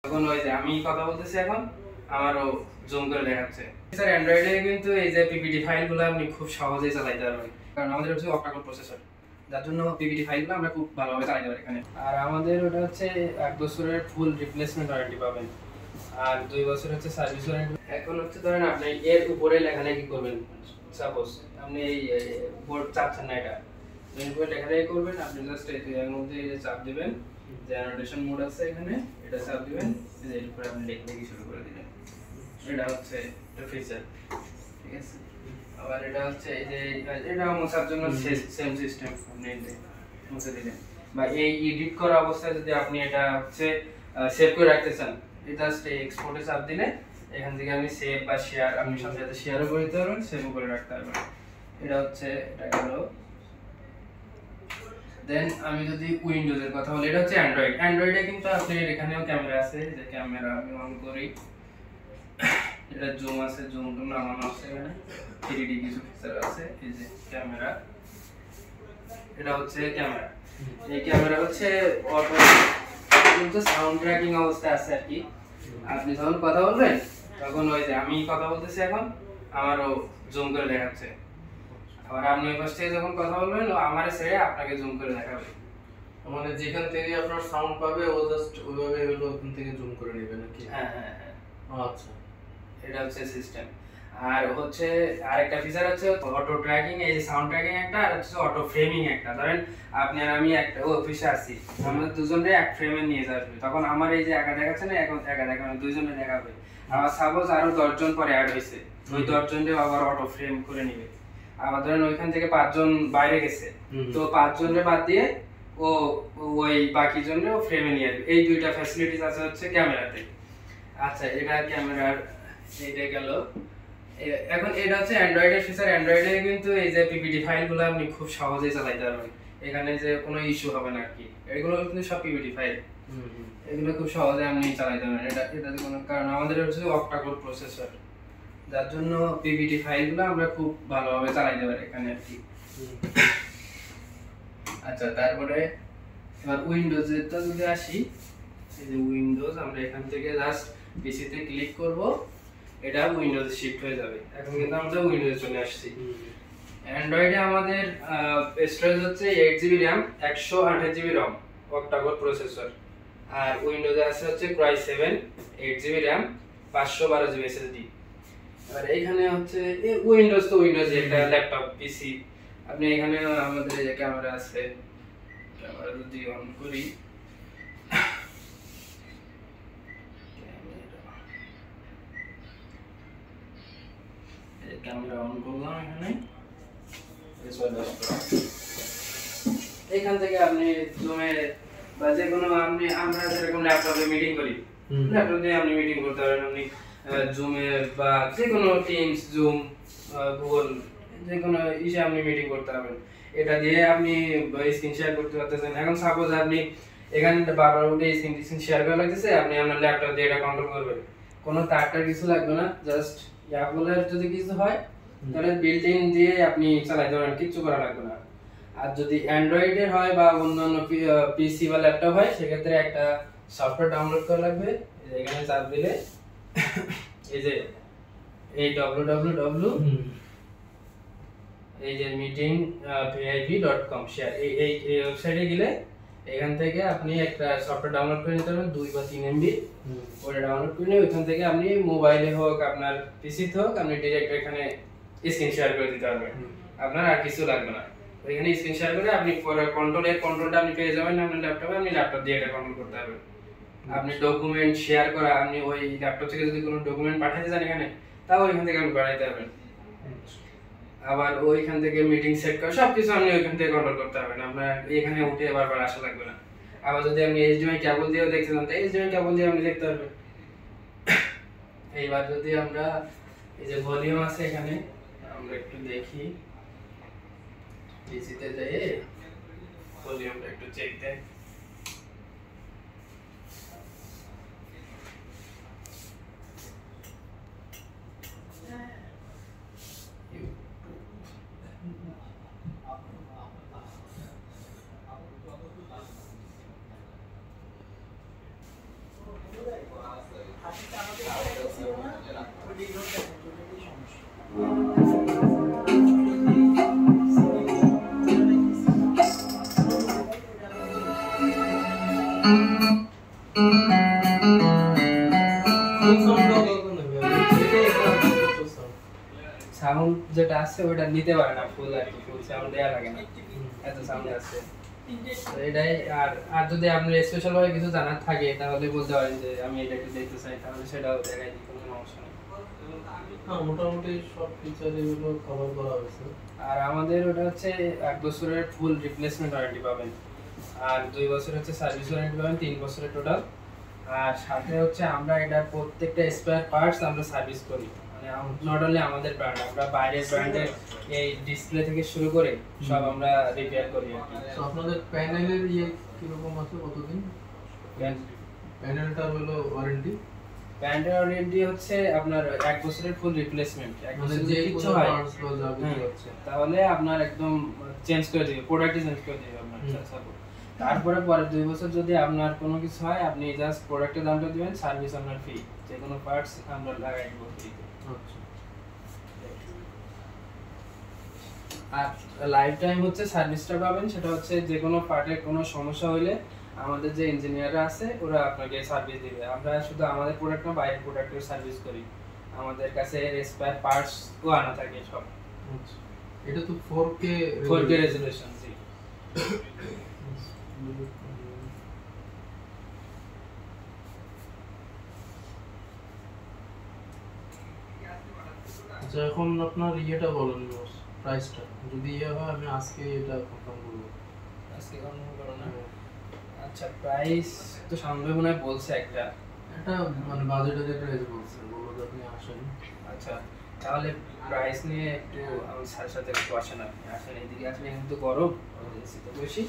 এখন ওই যে আমি কথা বলতেছি এখন আমারও জুম করে দেখাচ্ছে। স্যার অ্যান্ড্রয়েডে কিন্তু এই যে পিপিটি ফাইলগুলো আপনি খুব সহজেই চালাতে পারবেন, কারণ আমাদের হচ্ছে অক্টা-কোর প্রসেসর, যার জন্য পিপিটি ফাইলগুলো আমরা খুব ভালোভাবে চালাতে পারি এখানে। আর আমাদের ওটা হচ্ছে 1 বছরের ফুল রিপ্লেসমেন্ট ওয়ারেন্টি পাবেন, আর 2 বছর হচ্ছে সার্ভিস ওয়ারেন্টি। এখন হচ্ছে ধরেন আপনি এর উপরে লেখালেখি করবেন, সাপোজ আপনি এই বোর্ড চাচ্ছেন না, এটা এর উপরে লেখালেখি করবেন, আপনি জাস্ট এর মধ্যে চাপ দিবেন, যে অ্যানোটেশন মোড আছে এখানে, এটা চাপ দিবেন, এর উপরে আপনি লেখালেখি শুরু করে দিবেন। এটা হচ্ছে একটা ফিচার, ঠিক আছে। আবার এটা হচ্ছে এই যে এটা মোছার জন্য সেম সিস্টেম, আপনি মুছে দিলেন। বা এই এডিট করা অবস্থায় যদি আপনি এটা হচ্ছে সেভ করে রাখতে চান, এটা জাস্ট এক্সপোর্টে চাপ দিলে এখান থেকে আপনি সেভ বা শেয়ার, আপনি সাথে সাথে শেয়ারও করে দিতে পারবেন, সেভও করে রাখতে পারবেন। এটা হচ্ছে এটা গেল। দেন আমি যদি উইন্ডোজের কথা বলি, এটা হচ্ছে অ্যান্ড্রয়েডে কিন্তু আপনি এখানেও ক্যামেরা আছে, যে ক্যামেরা আমি অন করি, এটা জুম আছে, জুম টুম নামানো আছে, এখানে 3D কিছু ফিচার আছে, এই যে ক্যামেরা, এটা হচ্ছে ক্যামেরা। এই ক্যামেরা হচ্ছে অটো কিন্তু সাউন্ড ট্র্যাকিং অবস্থায় আছে আর কি। আপনি যখন কথা বলবেন তখন ওই যে আমি কথা বলতেছি এখন আমারও জুম করে দেখাচ্ছে, আবার আপনি ওই পাশ থেকে যখন কথা বলবেন ও আমারে ছেড়ে আপনাকে জুম করে দেখাবে। মানে যেখান থেকে আপনার সাউন্ড পাবে ও জাস্ট ওইভাবে হলো ওখান থেকে জুম করে নেবে নাকি? হ্যাঁ হ্যাঁ হ্যাঁ, আচ্ছা, এটা হচ্ছে সিস্টেম। আর হচ্ছে আরেকটা ফিচার হচ্ছে অটো ট্র্যাকিং, এই যে সাউন্ড ট্র্যাকিং একটা, আর হচ্ছে অটো ফ্রেমিং একটা। ধরেন আপনি আর আমি একটা অফিসে আছি, আমরা দুজনে এক ফ্রেমে নিয়ে যাবে, তখন আমার এই যে একা দেখাচ্ছে না, এখন একা দেখানো, দুইজনে দেখাবে। আবার সাপোজ আরো 10 জন পরে অ্যাড হইছে, ওই 10 জনকে আবার অটো ফ্রেম করে নিবে। আবার ধরেন ওইখান থেকে 5 জন বাইরে গেছে, তো 5 জনের বাদ দিয়ে ও ওই বাকি জনরে ও ফ্রেমে নিয়ে আসবে। এই দুইটা ফ্যাসিলিটিস আছে হচ্ছে ক্যামেরাতে। আচ্ছা, এটা ক্যামেরার এইটা গেল। এখন এটা হচ্ছে অ্যান্ড্রয়েডের ফিচার। অ্যান্ড্রয়েডে কিন্তু এই যে পিপিটি ফাইলগুলো আপনি খুব সহজেই চালাতে পারবেন, এখানে যে কোনো ইস্যু হবে না আর কি। এগুলো কিন্তু সব পিপিটি ফাইল, এগুলো খুব সহজে আপনি চালাতে পারবেন। এটাতে কোনো, কারণ আমাদের হচ্ছে অক্টা-কোর প্রসেসর, যার জন্য পিপিটি ফাইলগুলো আমরা খুব ভালোভাবে চালাতে পারি এখানে আর কি। আচ্ছা, তারপরে এবার উইন্ডোজেরটা যদি আসি, এই যে উইন্ডোজ, আমরা এখান থেকে জাস্ট পিসিতে ক্লিক করব, এটা উইন্ডোজে শিফট হয়ে যাবে। এখন কিন্তু আমরা উইন্ডোজে চলে আসছি। অ্যান্ড্রয়েডে আমাদের স্টোরেজ হচ্ছে 8GB RAM, 128GB ROM, octa core processor. আর উইন্ডোজে আছে হচ্ছে Core i7, 8GB RAM, 512GB SSD। আর এখানে হচ্ছে উইন্ডোজ, তো উইন্ডোজ একটা ল্যাপটপ পিসি। আপনি এখানে আমাদের এই যে ক্যামেরা আছে, ক্যামেরা যদি অন করি, ক্যামেরা অন করলাম, এখান থেকে আপনি জুমে বা যে কোনো আমরা যেরকম ল্যাপটপে মিটিং করি, ল্যাপটপে আপনি মিটিং করতে পারেন। আপনি জুমে বা যে কোনো টিমস, জুম, গুগল, যে কোনো ইসে আপনি মিটিং করতে পারবেন। এটা দিয়ে আপনি স্ক্রিন শেয়ার করতে পারতেছেন। এখন সাপোজ আপনি এখানে বারবার উঠে স্ক্রিন শেয়ার করা লাগতেছে, আপনি আপনার ল্যাপটপ দিয়ে এটা কন্ট্রোল করবেন, কোনো তারটার কিছু লাগবে না। জাস্ট অ্যাপলের যদি কিছু হয় তাহলে বিল্ট ইন দিয়ে আপনি চালাতে পারেন, কিচ্ছু করা লাগবে না। আর যদি অ্যান্ড্রয়েডের হয় বা অন্যান্য পিসি বা ল্যাপটপ হয়, সেক্ষেত্রে একটা সফটওয়্যার ডাউনলোড করা লাগবে। এখানে চাপ দিলে এই যে এই www এই যে মিটিং vip.com শেয়ার, এই ওয়েবসাইটে গেলে এখান থেকে আপনি একটা সফটওয়্যার ডাউনলোড করে নিতে পারবেন, 2 বা 3 MB। ওটা ডাউনলোড করে নিয়ে ওইখান থেকে আপনি মোবাইলে হোক, আপনার পিসিতে হোক, আপনি ডিরেক্ট এখানে স্ক্রিন শেয়ার করে দিতে পারবেন। আপনার আর কিছু লাগবে না, ওইখানে স্ক্রিন শেয়ার করে আপনি কন্ট্রোলটা আপনি পেয়ে যাবেন আপনার ল্যাপটপে। আপনি ল্যাপটপ দিয়ে এটা কন্ট্রোল করতে পারবেন। আপনি ডকুমেন্ট শেয়ার করা, আপনি ওই ল্যাপটপ থেকে যদি কোনো ডকুমেন্ট পাঠাতে চান এখানে, তাও ওইখান থেকে আপনি পাঠাতে পারবেন। আবার ওইখান থেকে মিটিং সেট করা, সবকিছু আপনি ওইখান থেকে কন্ট্রোল করতে পারবেন। আপনার এখানে উঠে বারবার আসা লাগবে না। আবার যদি আপনি HDMI কেবল দিয়েও দেখতে চান, তো HDMI কেবল দিয়ে আপনি দেখতে পারবেন। এইবার যদি আমরা এই যে ভলিউম আছে এখানে, আমরা একটু দেখি, পিসিতে যাই, ভলিউমটা একটু চেক দেন। সাউন্ড যেটা আছে ওটা নিতে পারে না ফুল আর কি, ফুল সাউন্ড দেয়া লাগে না, এত সাউন্ড আছে। তো এটাই। আর আর যদি আপনার স্পেশাল ভাবে কিছু জানার থাকে তাহলে বলতে পারেন যে আমি এটা একটু দেখতে চাই, তাহলে সেটাও দেখাই দিই, কোনো সমস্যা নেই। হ্যাঁ, মোটামুটি সব ফিচার এগুলো কভার করা হয়েছে। আর আমাদের ওটা হচ্ছে 1 বছরের ফুল রিপ্লেসমেন্ট ওয়ারেন্টি পাবেন, আর 2 বছর হচ্ছে সার্ভিস ওয়ারেন্টি পাবেন, 3 বছরের টোটাল। আর সাথে হচ্ছে আমরা এটার প্রত্যেকটা স্পেয়ার পার্টস আমরা সার্ভিস করি, মানে নট অনলি আমাদের ব্র্যান্ড, আমরা বাইরের ব্র্যান্ডের এই ডিসপ্লে থেকে শুরু করে সব আমরা রিপেয়ার করি আর কি। তো আপনাদের প্যানেলের ইয়ে কিরকম আছে, কতদিন প্যানেলটা হলো ওয়ারেন্টি? ব্র্যান্ডের ওয়ারেন্টি হচ্ছে আপনার 1 বছরের ফুল রিপ্লেসমেন্ট, 1 মানে বছর যে যদি কিছু কোনো হয় পার্টস বা যা কিছু আছে তাহলে আপনার একদম চেঞ্জ করে দিবে, প্রোডাক্টই চেঞ্জ করে দিবে আপনার সাপোর্ট। তারপরে পরে 2 বছর যদি আপনার কোনো কিছু হয় আপনি জাস্ট প্রোডাক্টের দামটা দিবেন, সার্ভিস আপনার ফ্রি, যে কোনো পার্টস আমরা লাগাই দিব ফ্রিতে। আচ্ছা। আর লাইফ টাইম হচ্ছে সার্ভিসটা পাবেন, সেটা হচ্ছে যে কোনো পার্টের কোনো সমস্যা হলে আমাদের যে ইঞ্জিনিয়াররা আছে ওরা আপনাকে সার্ভিস দিবে। আমরা শুধু আমাদের প্রোডাক্ট না, বাইরের প্রোডাক্টের সার্ভিস করি, আমাদের কাছে স্পেয়ার পার্টসও আনা থাকে সব। আচ্ছা, এটা তো 4K 4K রেজোলিউশন। জি। আচ্ছা, এখন আপনার ইয়েটা বলেন, প্রাইসটা যদি ইয়ে হয় আমি আজকে এটা কনফার্ম করব। আজকে কনফার্ম করো না? আচ্ছা, প্রাইস তো সামনে মনে হয় বলছে একটা, এটা মানে বাজেটের প্রাইস বলছে, বললো যে আপনি আসেন। আচ্ছা তাহলে প্রাইস নিয়ে একটু আমার স্যারের সাথে একটু আসেন, আপনি আসেন এদিকে, আসলে কিন্তু গরম, এসিতে বসি।